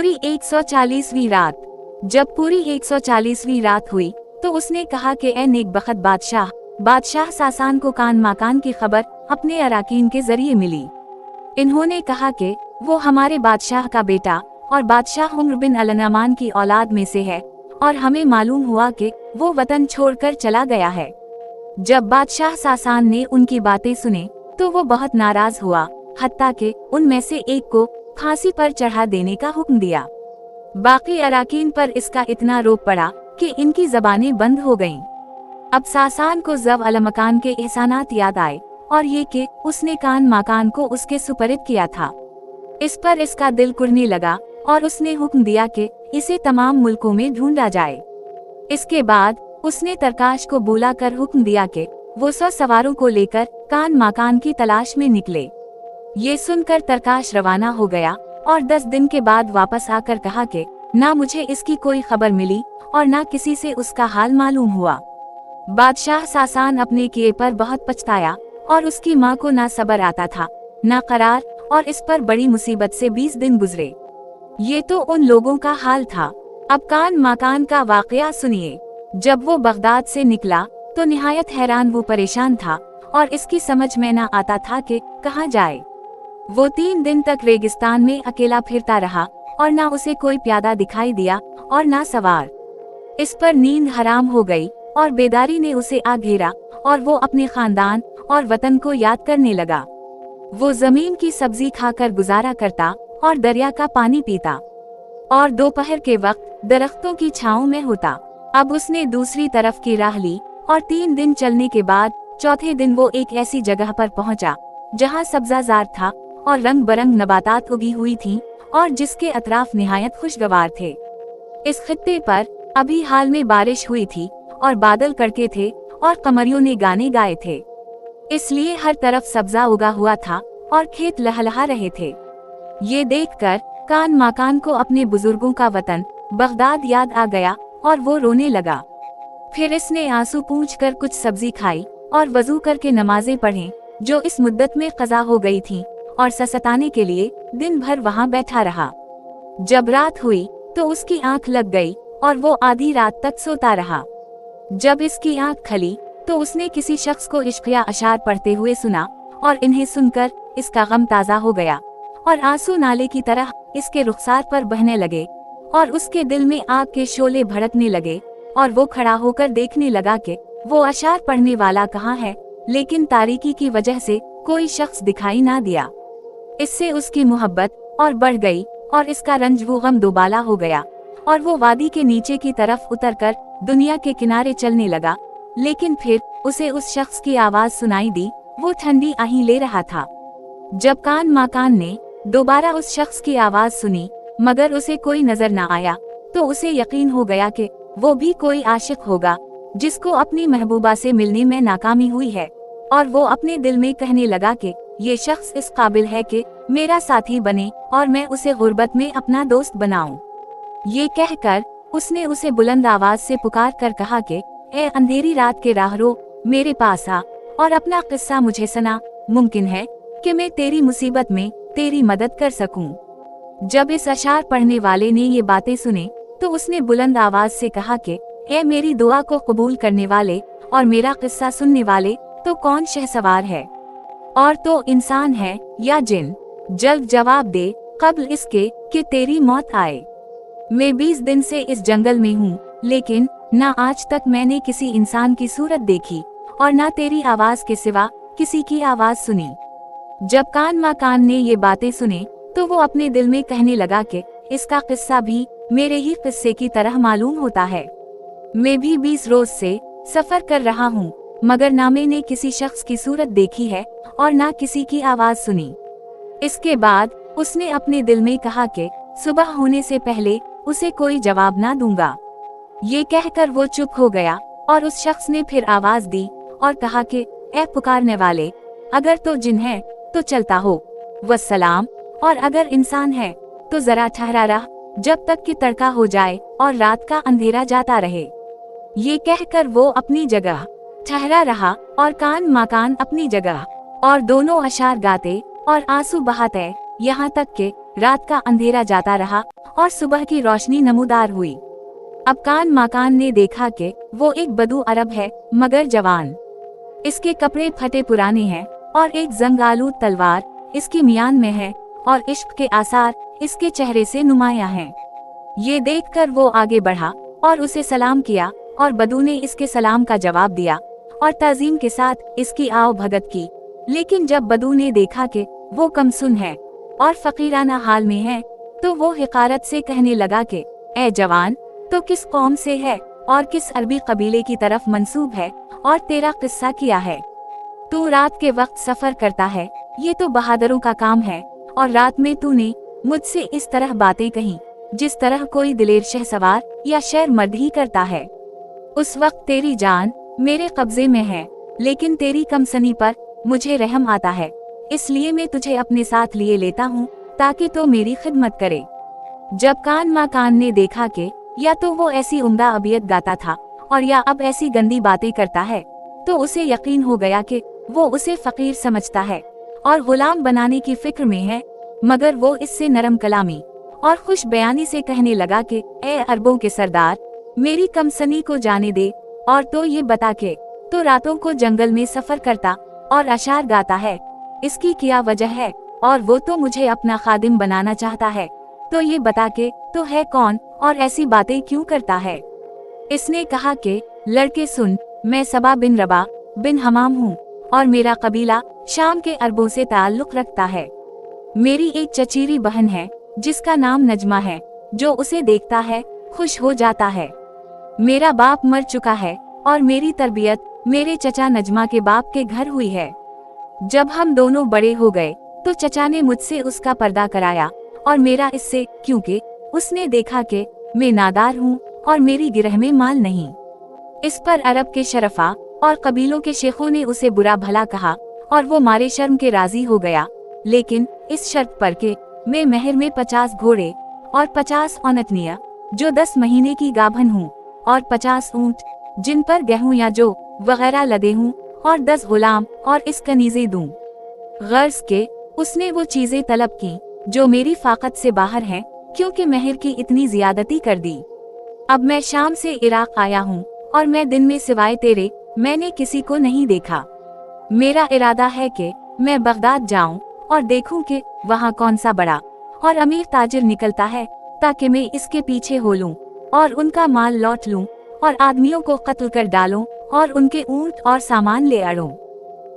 पूरी 140वीं रात। जब पूरी 140वीं रात हुई तो उसने कहा कि ए नेक बख्त बादशाह सासान को कान माकान की खबर अपने अराकीन के जरिए मिली। इन्होंने कहा कि वो हमारे बादशाह का बेटा और बादशाह उम्र बिन अल-नमान की औलाद में से है और हमें मालूम हुआ कि वो वतन छोड़कर चला गया है। जब बादशाह सासान ने उनकी बातें सुने तो वो बहुत नाराज हुआ, हत्ता कि उनमें से एक को फांसी पर चढ़ा देने का हुक्म दिया। बाकी अराकीन पर इसका इतना रोक पड़ा कि इनकी जबानें बंद हो गईं। अब सासान को ज़व अल-मकान के एहसानात याद आए और ये कि उसने कान माकान को उसके सुपरद किया था। इस पर इसका दिल कुढ़ने लगा और उसने हुक्म दिया कि इसे तमाम मुल्कों में ढूंढा जाए। इसके बाद उसने तरकाश को बुलाकर हुक्म दिया कि वो 100 सवारों को लेकर कान माकान की तलाश में निकले। ये सुनकर तरकाश रवाना हो गया और 10 दिन के बाद वापस आकर कहा कि ना मुझे इसकी कोई खबर मिली और ना किसी से उसका हाल मालूम हुआ। बादशाह सासान अपने किए पर बहुत पछताया और उसकी माँ को ना सब्र आता था ना करार, और इस पर बड़ी मुसीबत से 20 दिन गुजरे। ये तो उन लोगों का हाल था। अब कान माकान का वाकया सुनिए। जब वो बगदाद से निकला तो निहायत हैरान वो परेशान था और इसकी समझ में ना आता था कि कहाँ जाए। वो 3 दिन तक रेगिस्तान में अकेला फिरता रहा और ना उसे कोई प्यादा दिखाई दिया और ना सवार। इस पर नींद हराम हो गई और बेदारी ने उसे आ घेरा और वो अपने खानदान और वतन को याद करने लगा। वो जमीन की सब्जी खाकर गुजारा करता और दरिया का पानी पीता और दोपहर के वक्त दरख्तों की छांव में होता। अब उसने दूसरी तरफ की राह ली और 3 दिन चलने के बाद चौथे दिन वो एक ऐसी जगह पर पहुंचा जहां सब्जाजार था और रंग बरंग नबातात उगी हुई थीं और जिसके अतराफ निहायत खुशगवार थे। इस खित्ते पर अभी हाल में बारिश हुई थी और बादल कड़के थे और कमरियों ने गाने गाए थे, इसलिए हर तरफ सब्जा उगा हुआ था और खेत लहलहा रहे थे। ये देखकर कान माकान को अपने बुजुर्गों का वतन बगदाद याद आ गया और वो रोने लगा। फिर इसने आंसू पूंछकर कुछ सब्जी खाई और वजू करके नमाजें पढ़ें जो इस मुद्दत में कज़ा हो गई थीं, और सताने के लिए दिन भर वहां बैठा रहा। जब रात हुई तो उसकी आंख लग गई और वो आधी रात तक सोता रहा। जब इसकी आंख खली तो उसने किसी शख्स को इश्किया अशार पढ़ते हुए सुना और इन्हें सुनकर इसका गम ताज़ा हो गया और आंसू नाले की तरह इसके रुखसार पर बहने लगे और उसके दिल में आग के शोले भड़कने लगे और वो खड़ा होकर देखने लगा कि वो अशार पढ़ने वाला कहाँ है, लेकिन तारीकी की वजह से कोई शख्स दिखाई ना दिया। इससे उसकी मोहब्बत और बढ़ गई और इसका रंज वो गम दोबाला हो गया और वो वादी के नीचे की तरफ उतरकर दुनिया के किनारे चलने लगा। लेकिन फिर उसे उस शख्स की आवाज सुनाई दी, वो ठंडी आही ले रहा था। जब कान माकान ने दोबारा उस शख्स की आवाज सुनी मगर उसे कोई नजर न आया तो उसे यकीन हो गया कि वो भी कोई आशिक होगा जिसको अपनी महबूबा से मिलने में नाकामी हुई है, और वो अपने दिल में कहने लगा कि ये शख्स इस काबिल है कि मेरा साथी बने और मैं उसे गुर्बत में अपना दोस्त बनाऊं। ये कहकर उसने उसे बुलंद आवाज से पुकार कर कहा कि ए अंधेरी रात के राहरो, मेरे पास आ और अपना किस्सा मुझे सुना। मुमकिन है कि मैं तेरी मुसीबत में तेरी मदद कर सकूं। जब इस अशार पढ़ने वाले ने ये बातें सुने तो उसने बुलंद आवाज से कहा कि ए मेरी दुआ को कबूल करने वाले और मेरा किस्सा सुनने वाले, तो कौन शहसवार है और तो इंसान है या जिन? जल्द जवाब दे कब्ल इसके कि तेरी मौत आए। मैं 20 दिन से इस जंगल में हूँ, लेकिन ना आज तक मैंने किसी इंसान की सूरत देखी और ना तेरी आवाज के सिवा किसी की आवाज सुनी। जब कान माकान ने ये बातें सुने तो वो अपने दिल में कहने लगा कि इसका किस्सा भी मेरे ही किस्से की तरह मालूम होता है। मैं भी 20 रोज से सफर कर रहा हूँ, मगर ना मैंने किसी शख्स की सूरत देखी है और ना किसी की आवाज सुनी। इसके बाद उसने अपने दिल में कहा कि सुबह होने से पहले उसे कोई जवाब ना दूंगा। ये कहकर वो चुप हो गया और उस शख्स ने फिर आवाज दी और कहा कि ए पुकारने वाले, अगर तो जिन है तो चलता हो, वस्सलाम, और अगर इंसान है तो जरा ठहरा रह जब तक कि तड़का हो जाए और रात का अंधेरा जाता रहे। ये कहकर वो अपनी जगह ठहरा रहा और कान माकान अपनी जगह, और दोनों अशार गाते और आंसू बहाते यहाँ तक कि रात का अंधेरा जाता रहा और सुबह की रोशनी नमूदार हुई। अब कान माकान ने देखा कि वो एक बदू अरब है, मगर जवान। इसके कपड़े फटे पुराने हैं और एक जंग-आलूद तलवार इसकी मियान में है और इश्क के आसार इसके चेहरे से नुमाया हैं। ये देखकर वो आगे बढ़ा और उसे सलाम किया और बदू ने इसके सलाम का जवाब दिया और ताजीम के साथ इसकी आओ भगत की। लेकिन जब बदू ने देखा कि वो कमसुन है और फकीराना हाल में है, तो वो हिकारत से कहने लगा कि ए जवान, तो किस कौम से है और किस अरबी कबीले की तरफ मंसूब है और तेरा किस्सा किया है? तू रात के वक्त सफर करता है, ये तो बहादुरों का काम है, और रात में तूने मुझसे इस तरह बातें कही जिस तरह कोई दिलेर शहसवार या शेर मर्द ही करता है। उस वक्त तेरी जान मेरे कब्जे में है, लेकिन तेरी कमसनी पर मुझे रहम आता है, इसलिए मैं तुझे अपने साथ लिए लेता हूँ ताकि तो मेरी खिदमत करे। जब कान माकान ने देखा कि या तो वो ऐसी उम्दा अबियत गाता था और या अब ऐसी गंदी बातें करता है, तो उसे यकीन हो गया कि वो उसे फकीर समझता है और गुलाम बनाने की फिक्र में है। मगर वो इससे नरम कलामी और खुश बयानी से कहने लगा कि ए अरबों के सरदार, मेरी कमसनी को जाने दे, और तो ये बता के तो रातों को जंगल में सफर करता और अशार गाता है, इसकी क्या वजह है? और वो तो मुझे अपना खादिम बनाना चाहता है, तो ये बता के तो है कौन और ऐसी बातें क्यों करता है? इसने कहा कि लड़के सुन, मैं सबा बिन रबा बिन हमाम हूँ और मेरा कबीला शाम के अरबों से ताल्लुक रखता है। मेरी एक चचेरी बहन है जिसका नाम नजमा है, जो उसे देखता है खुश हो जाता है। मेरा बाप मर चुका है और मेरी तरबियत मेरे चचा नजमा के बाप के घर हुई है। जब हम दोनों बड़े हो गए तो चचा ने मुझसे उसका पर्दा कराया और मेरा इससे, क्योंकि उसने देखा कि मैं नादार हूँ और मेरी गिरह में माल नहीं। इस पर अरब के शरफा और कबीलों के शेखों ने उसे बुरा भला कहा और वो मारे शर्म के राजी हो गया, लेकिन इस शर्त पर कि मैं महर में 50 घोड़े और 50 औनतनिया जो 10 महीने की गाभन हूँ और 50 ऊंट जिन पर गेहूं या जो वगैरह लदे हूँ और 10 गुलाम और इस कनीजे दूं। गर्ज के उसने वो चीजें तलब की जो मेरी फाकत से बाहर हैं, क्योंकि महर की इतनी ज्यादती कर दी। अब मैं शाम से इराक आया हूँ और मैं दिन में सिवाय तेरे मैंने किसी को नहीं देखा। मेरा इरादा है कि मैं बगदाद जाऊं और देखूं कि वहाँ कौन सा बड़ा और अमीर ताजिर निकलता है, ताकि मैं इसके पीछे हो लूं और उनका माल लौट लूं और आदमियों को कत्ल कर डालूं और उनके ऊंट और सामान ले आऊं।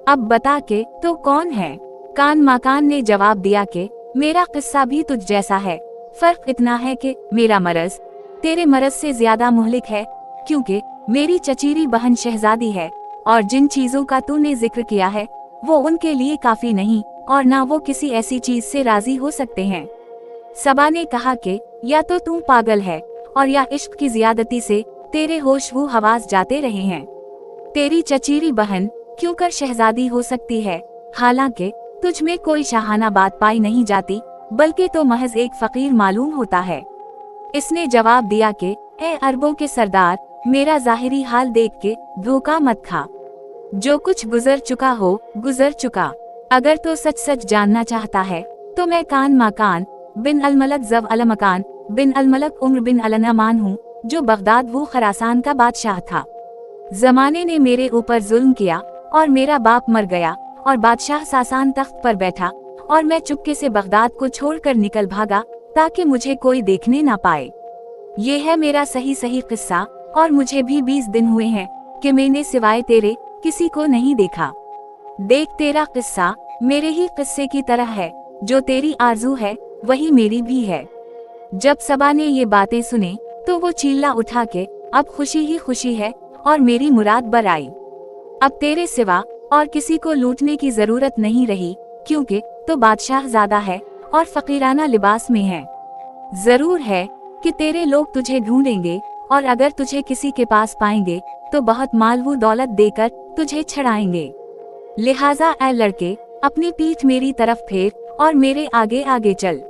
अब बता के तो कौन है? कान माकान ने जवाब दिया कि मेरा किस्सा भी तुझ जैसा है, फर्क इतना है कि मेरा मरज तेरे मरज से ज्यादा मुहलिक है, क्योंकि मेरी चचेरी बहन शहजादी है और जिन चीजों का तूने जिक्र किया है वो उनके लिए काफी नहीं और ना वो किसी ऐसी चीज से राजी हो सकते हैं। सबा ने कहा कि या तो तू पागल है और या इश्क की ज्यादती से तेरे होश वो हवास जाते रहे हैं। तेरी चचेरी बहन क्यों कर शहजादी हो सकती है, हालांकि तुझ में कोई शाहाना बात पाई नहीं जाती, बल्कि तो महज एक फकीर मालूम होता है। इसने जवाब दिया कि ए अरबों के सरदार, मेरा जाहिरी हाल देख के धोखा मत खा। जो कुछ गुजर चुका हो गुजर चुका। अगर तो सच सच जानना चाहता है तो मैं कान माकान बिन अलमलक जव अलमकान बिन अलमलक उम्र बिन अलनमान हूँ, जो बगदाद वो खरासान का बादशाह था। जमाने ने मेरे ऊपर जुल्म किया और मेरा बाप मर गया और बादशाह सासान तख्त पर बैठा और मैं चुपके से बगदाद को छोड़कर निकल भागा ताकि मुझे कोई देखने ना पाए। ये है मेरा सही किस्सा और मुझे भी 20 दिन हुए हैं कि मैंने सिवाय तेरे किसी को नहीं देखा। देख, तेरा किस्सा मेरे ही किस्से की तरह है, जो तेरी आरज़ू है वही मेरी भी है। जब सबा ने ये बातें सुने तो वो चील्ला उठा के अब खुशी ही खुशी है और मेरी मुराद बर आई। अब तेरे सिवा और किसी को लूटने की जरूरत नहीं रही, क्योंकि तो बादशाह ज़्यादा है और फकीराना लिबास में है। जरूर है कि तेरे लोग तुझे ढूंढेंगे और अगर तुझे किसी के पास पाएंगे तो बहुत माल व दौलत देकर तुझे छड़ाएंगे। लिहाजा ऐ लड़के, अपनी पीठ मेरी तरफ फेर और मेरे आगे आगे चल।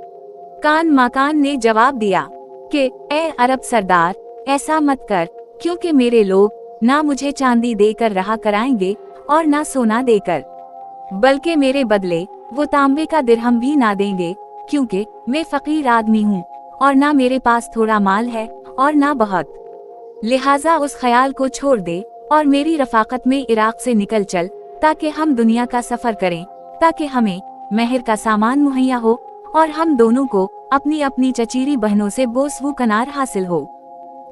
कान माकान ने जवाब दिया कि ए अरब सरदार, ऐसा मत कर, क्योंकि मेरे लोग ना मुझे चांदी देकर रहा कराएंगे और ना सोना देकर, बल्कि मेरे बदले वो तांबे का दिरहम भी ना देंगे, क्योंकि मैं फकीर आदमी हूँ और ना मेरे पास थोड़ा माल है और ना बहुत। लिहाजा उस ख्याल को छोड़ दे और मेरी रफाकत में इराक से निकल चल, ताकि हम दुनिया का सफर करें, ताकि हमें महर का सामान मुहैया हो और हम दोनों को अपनी अपनी चचीरी बहनों से बोसवू कनार हासिल हो।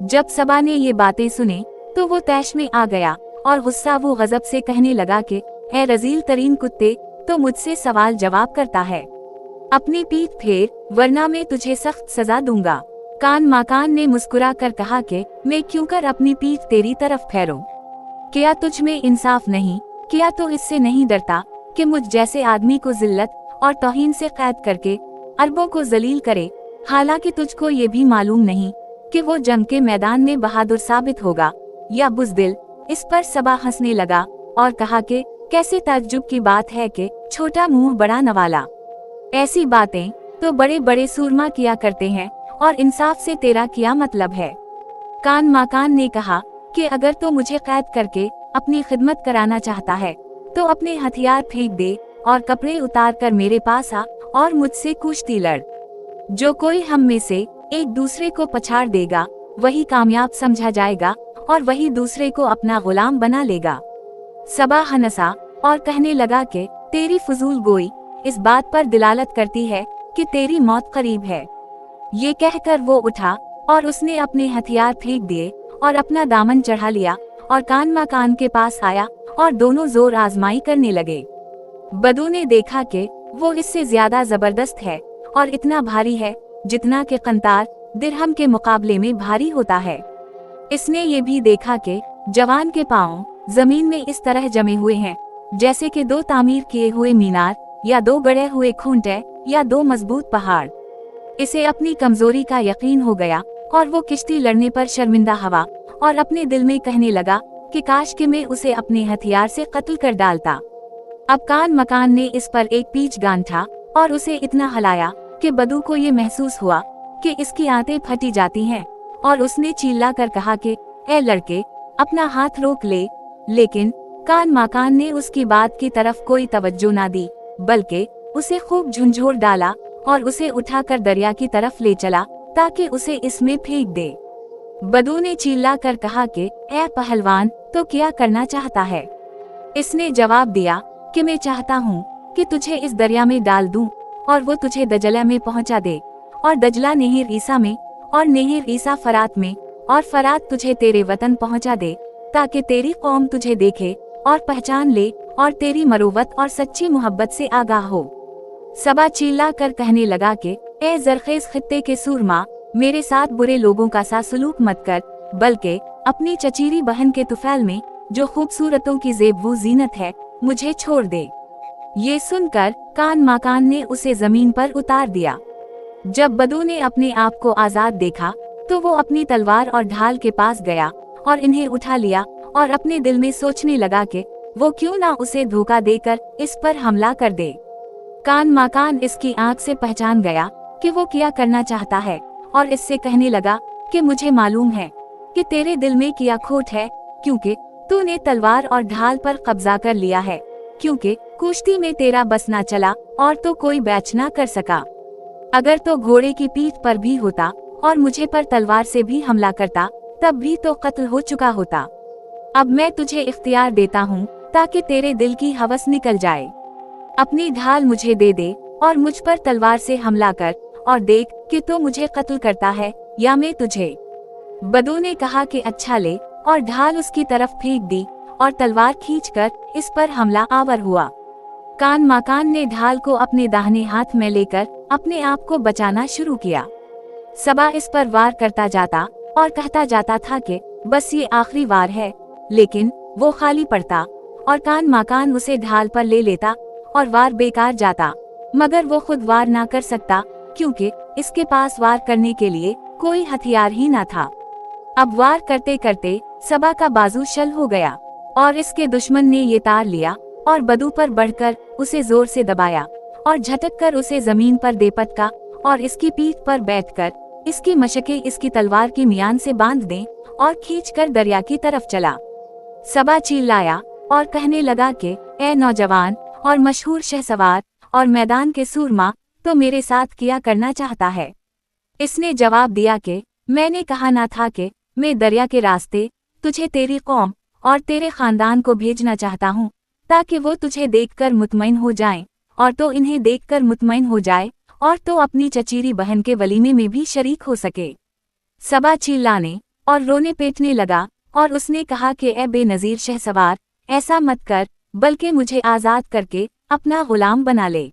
जब सबा ने ये बातें सुने तो वो तैश में आ गया और गुस्सा वो गजब से कहने लगा कि ए रजील तरीन कुत्ते, तो मुझसे सवाल जवाब करता है, अपनी पीठ फेर वरना मैं तुझे सख्त सजा दूंगा। कान माकान ने मुस्कुरा कर कहा कि मैं क्यों कर अपनी पीठ तेरी तरफ फेरूं? क्या तुझ में इंसाफ नहीं? क्या तो इससे नहीं डरता कि मुझ जैसे आदमी को जिल्लत और तौहीन से कैद करके अरबों को जलील करे? हालांकि तुझको ये भी मालूम नहीं कि वो जंग के मैदान में बहादुर साबित होगा या बुज़दिल। इस पर सबा हंसने लगा और कहा कि कैसे ताज्जुब की बात है कि छोटा मुंह बड़ा नवाला। ऐसी बातें तो बड़े बड़े सूरमा किया करते हैं और इंसाफ से तेरा क्या मतलब है? कान माकान ने कहा कि अगर तो मुझे कैद करके अपनी खिदमत कराना चाहता है तो अपने हथियार फेंक दे और कपड़े उतार कर मेरे पास आ और मुझसे कुश्ती लड़। जो कोई हम में से एक दूसरे को पछाड़ देगा वही कामयाब समझा जाएगा और वही दूसरे को अपना गुलाम बना लेगा। सबा हंसा और कहने लगा कि तेरी फजूल गोई इस बात पर दिलालत करती है कि तेरी मौत करीब है। ये कहकर वो उठा और उसने अपने हथियार फेंक दिए और अपना दामन चढ़ा लिया और कान माकान के पास आया और दोनों जोर आजमाई करने लगे। बदू ने देखा कि वो इससे ज्यादा जबरदस्त है और इतना भारी है जितना कि कंतार दिरहम के मुकाबले में भारी होता है। इसने ये भी देखा कि जवान के पांव जमीन में इस तरह जमे हुए हैं जैसे कि दो तामीर किए हुए मीनार या दो गड़े हुए खूंटे या दो मजबूत पहाड़। इसे अपनी कमजोरी का यकीन हो गया और वो किश्ती लड़ने पर शर्मिंदा हुआ और अपने दिल में कहने लगा कि काश कि मैं उसे अपने हथियार से कत्ल कर डालता। अब कान मकान ने इस पर एक पीच गांठा और उसे इतना हिलाया कि बदू को ये महसूस हुआ कि इसकी आंतें फटी जाती हैं और उसने चिल्ला कर कहा कि ए लड़के, अपना हाथ रोक ले। लेकिन कान माकान ने उसकी बात की तरफ कोई तवज्जो ना दी, बल्कि उसे खूब झुंझोर डाला और उसे उठाकर दरिया की तरफ ले चला ताकि उसे इसमें फेंक दे। बदू ने चिल्ला कर कहा कि ए पहलवान, तो क्या करना चाहता है? इसने जवाब दिया कि मैं चाहता हूँ कि तुझे इस दरिया में डाल दूं और वो तुझे दजला में पहुँचा दे और दजला नेहर ईसा में और नेहर ईसा फरात में और फरात तुझे तेरे वतन पहुँचा दे, ताकि तेरी कौम तुझे देखे और पहचान ले और तेरी मरूवत और सच्ची मोहब्बत से आगाह हो। सबा चिल्ला कर कहने लगा कि ए जरखेज खित्ते के सूरमा, मेरे साथ बुरे लोगों का सा सलूक मत कर, बल्कि अपनी चचीरी बहन के तुफैल में जो खूबसूरतों की ज़ेब-वो जीनत है मुझे छोड़ दे। ये सुनकर कान माकान ने उसे जमीन पर उतार दिया। जब बदू ने अपने आप को आजाद देखा तो वो अपनी तलवार और ढाल के पास गया और इन्हें उठा लिया और अपने दिल में सोचने लगा कि वो क्यों ना उसे धोखा देकर इस पर हमला कर दे। कान माकान इसकी आंख से पहचान गया कि वो क्या करना चाहता है और इससे कहने लगा कि मुझे मालूम है कि तेरे दिल में क्या खोट है, क्योंकि तूने तलवार और ढाल पर कब्जा कर लिया है, क्योंकि कुश्ती में तेरा बस ना चला और तो कोई बैच ना कर सका। अगर तो घोड़े की पीठ पर भी होता और मुझे पर तलवार से भी हमला करता तब भी तो कत्ल हो चुका होता। अब मैं तुझे इख्तियार देता हूँ ताकि तेरे दिल की हवस निकल जाए। अपनी ढाल मुझे दे दे और मुझ पर तलवार से हमला कर और देख कि तो मुझे कत्ल करता है या मैं तुझे। बदू ने कहा कि अच्छा ले और ढाल उसकी तरफ फेंक दी और तलवार खींचकर इस पर हमला आवर हुआ। कान माकान ने ढाल को अपने दाहिने हाथ में लेकर अपने आप को बचाना शुरू किया। सबा इस पर वार करता जाता और कहता जाता था कि बस ये आखिरी वार है, लेकिन वो खाली पड़ता और कान माकान उसे ढाल पर ले लेता और वार बेकार जाता, मगर वो खुद वार ना कर सकता क्योंकि इसके पास वार करने के लिए कोई हथियार ही ना था। अब वार करते करते सबा का बाजू शल हो गया और इसके दुश्मन ने ये तार लिया और बदू पर बढ़कर उसे जोर से दबाया और झटक कर उसे जमीन पर दे पटका और इसकी पीठ पर बैठकर इसकी मशकें इसकी तलवार की मियान से बांध दें और खींचकर दरिया की तरफ चला। सबा चिल्लाया और कहने लगा कि ए नौजवान और मशहूर शहसवार और मैदान के सूरमा तो मेरे साथ किया करना चाहता है। इसने जवाब दिया कि मैंने कहा ना था कि मैं दरिया के रास्ते तुझे तेरी कौम और तेरे खानदान को भेजना चाहता हूँ, ताकि वो तुझे देखकर मुतमईन हो जाएं, और तो इन्हें देखकर मुतमईन हो जाए, और तो अपनी चचेरी बहन के वलीमे में भी शरीक हो सके। सबा चिल्लाने और रोने पीटने लगा और उसने कहा कि ए बेनज़ीर शहसवार, ऐसा मत कर, बल्कि मुझे आज़ाद करके अपना गुलाम बना ले।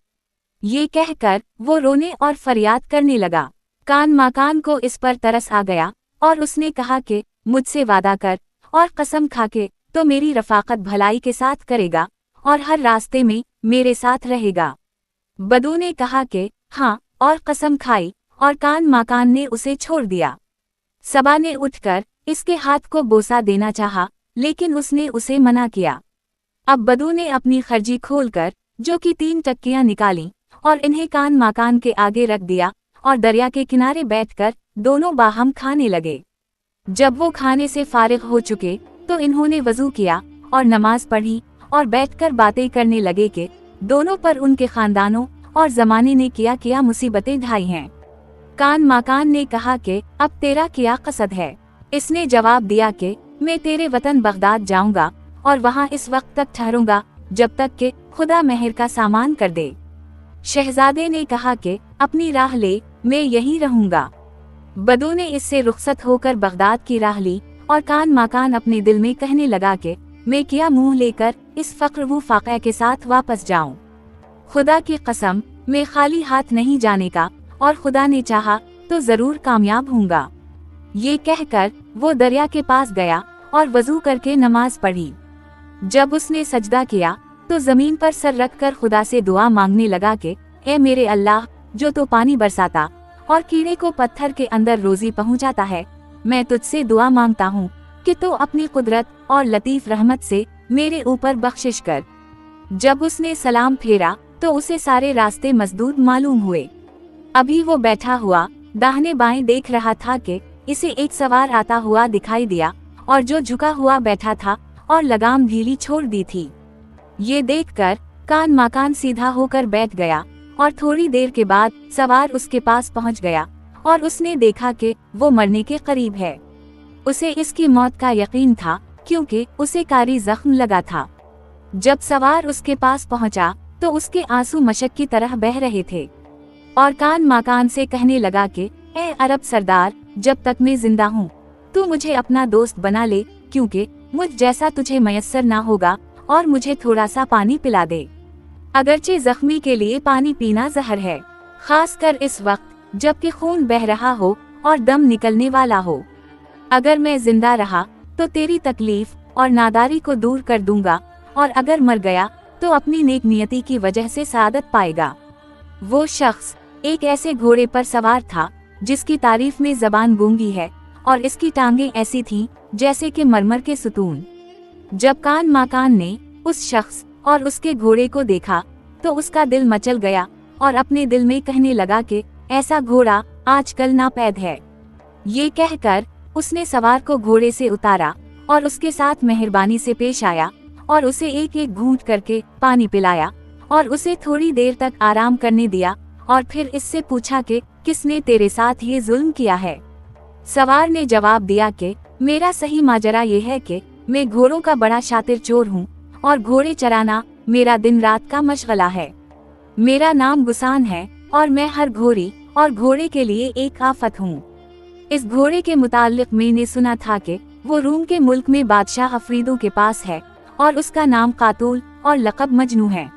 ये कहकर वो रोने और फरियाद करने लगा। कान माकान को इस पर तरस आ गया और उसने कहा कि मुझसे वादा कर और कसम खा के तो मेरी रफ़ाकत भलाई के साथ करेगा और हर रास्ते में मेरे साथ रहेगा। बदू ने कहा कि हाँ, और कसम खाई, और कान माकान ने उसे छोड़ दिया। सबा ने उठकर इसके हाथ को बोसा देना चाहा, लेकिन उसने उसे मना किया। अब बदू ने अपनी खर्जी खोलकर जो कि 3 टक्कियां निकाली और इन्हें कान माकान के आगे रख दिया और दरिया के किनारे बैठकर दोनों बाहम खाने लगे। जब वो खाने से फारिग हो चुके तो इन्होंने वजू किया और नमाज पढ़ी और बैठकर बातें करने लगे कि दोनों पर उनके खानदानों और जमाने ने किया मुसीबतें ढाई हैं। कान माकान ने कहा कि अब तेरा क्या कसद है? इसने जवाब दिया कि मैं तेरे वतन बगदाद जाऊंगा और वहां इस वक्त तक ठहरूंगा जब तक कि खुदा मेहर का सामान कर दे। शहजादे ने कहा कि अपनी राह ले, मैं यहीं रहूंगा। बदू ने इससे रुखसत होकर बगदाद की राह ली और कान माकान अपने दिल में कहने लगा कि मैं क्या मुंह लेकर इस फक्र व फाक़े के साथ वापस जाऊं। खुदा की कसम, मैं खाली हाथ नहीं जाने का, और खुदा ने चाहा तो जरूर कामयाब हूँगा। ये कहकर वो दरिया के पास गया और वजू करके नमाज पढ़ी। जब उसने सजदा किया तो जमीन पर सर रखकर खुदा से दुआ मांगने लगा कि ए मेरे अल्लाह, जो तो पानी बरसाता और कीड़े को पत्थर के अंदर रोजी पहुंचाता है, मैं तुझसे दुआ मांगता हूँ कि तो अपनी कुदरत और लतीफ रहमत से मेरे ऊपर बख्शिश कर। जब उसने सलाम फेरा तो उसे सारे रास्ते मसदूद मालूम हुए। अभी वो बैठा हुआ दाहिने बाएं देख रहा था कि इसे एक सवार आता हुआ दिखाई दिया और जो झुका हुआ बैठा था और लगाम ढीली छोड़ दी थी। ये देखकर कान माकान सीधा होकर बैठ गया और थोड़ी देर के बाद सवार उसके पास पहुंच गया और उसने देखा कि वो मरने के करीब है। उसे इसकी मौत का यकीन था क्योंकि उसे कारी जख्म लगा था। जब सवार उसके पास पहुंचा तो उसके आंसू मशक की तरह बह रहे थे और कान माकान से कहने लगा कि ए अरब सरदार, जब तक मैं जिंदा हूँ तू मुझे अपना दोस्त बना ले, क्योंकि मुझ जैसा तुझे मयस्सर ना होगा, और मुझे थोड़ा सा पानी पिला दे। अगरचे जख्मी के लिए पानी पीना जहर है, खासकर इस वक्त जबकि खून बह रहा हो और दम निकलने वाला हो। अगर मैं जिंदा रहा तो तेरी तकलीफ और नादारी को दूर कर दूंगा, और अगर मर गया तो अपनी नेक नियति की वजह से सादत पाएगा। वो शख्स एक ऐसे घोड़े पर सवार था जिसकी तारीफ में जबान गूंगी है और इसकी टांगें ऐसी थीं जैसे कि मरमर के सुतून। जब कान माकान ने उस शख्स और उसके घोड़े को देखा तो उसका दिल मचल गया और अपने दिल में कहने लगा कि ऐसा घोड़ा आजकल नापैद है। ये कहकर उसने सवार को घोड़े से उतारा और उसके साथ मेहरबानी से पेश आया और उसे एक एक घूंट करके पानी पिलाया और उसे थोड़ी देर तक आराम करने दिया और फिर इससे पूछा कि किसने तेरे साथ ये जुल्म किया है। सवार ने जवाब दिया कि मेरा सही माजरा ये है कि मैं घोड़ों का बड़ा शातिर चोर हूँ और घोड़े चराना मेरा दिन रात का मशगला है। मेरा नाम गुसान है और मैं हर घोड़ी और घोड़े के लिए एक आफत हूँ। इस घोड़े के मुताल्लिक मैंने सुना था कि वो रूम के मुल्क में बादशाह अफरीदों के पास है और उसका नाम कातूल और लक़ब मजनू है।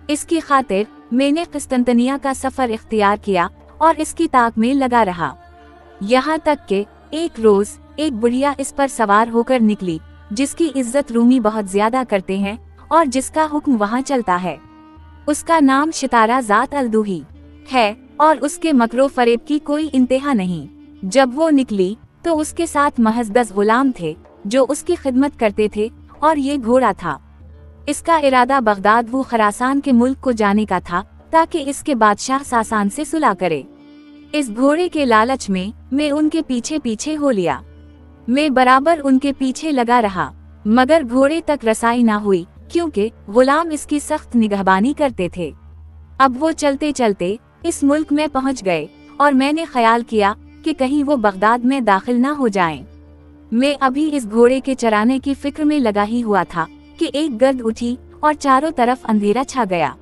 इसकी खातिर मैंने किस्तंतनिया का सफर इख्तियार किया और इसकी ताक में लगा रहा, यहाँ तक कि एक रोज एक बुढ़िया इस पर सवार होकर निकली जिसकी इज्जत रूमी बहुत ज्यादा करते हैं और जिसका हुक्म वहाँ चलता है। उसका नाम शितारा ज़ात अल-दूही है और उसके मकरो फरेब की कोई इंतहा नहीं। जब वो निकली तो उसके साथ महज 10 गुलाम थे जो उसकी खिदमत करते थे और ये घोड़ा था। इसका इरादा बगदाद व खरासान के मुल्क को जाने का था ताकि इसके बादशाह सासान से सुलह करे। इस घोड़े के लालच में मैं उनके पीछे पीछे हो लिया। मैं बराबर उनके पीछे लगा रहा मगर घोड़े तक रसाई ना हुई क्योंकि गुलाम इसकी सख्त निगहबानी करते थे। अब वो चलते चलते इस मुल्क में पहुंच गए और मैंने ख्याल किया कि कहीं वो बगदाद में दाखिल ना हो जाएं। मैं अभी इस घोड़े के चराने की फिक्र में लगा ही हुआ था कि एक गर्द उठी और चारों तरफ अंधेरा छा गया।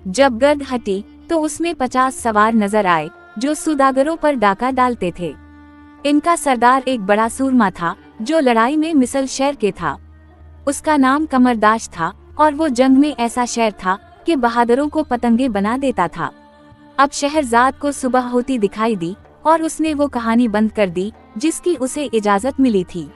जब गर्द हटी तो उसमें 50 सवार नजर आए जो सौदागरों पर डाका डालते थे। इनका सरदार एक बड़ा सूरमा था जो लड़ाई में मिसल शेर के था। उसका नाम कमरदाश था और वो जंग में ऐसा शेर था कि बहादुरों को पतंगे बना देता था। अब शहरजाद को सुबह होती दिखाई दी और उसने वो कहानी बंद कर दी जिसकी उसे इजाजत मिली थी।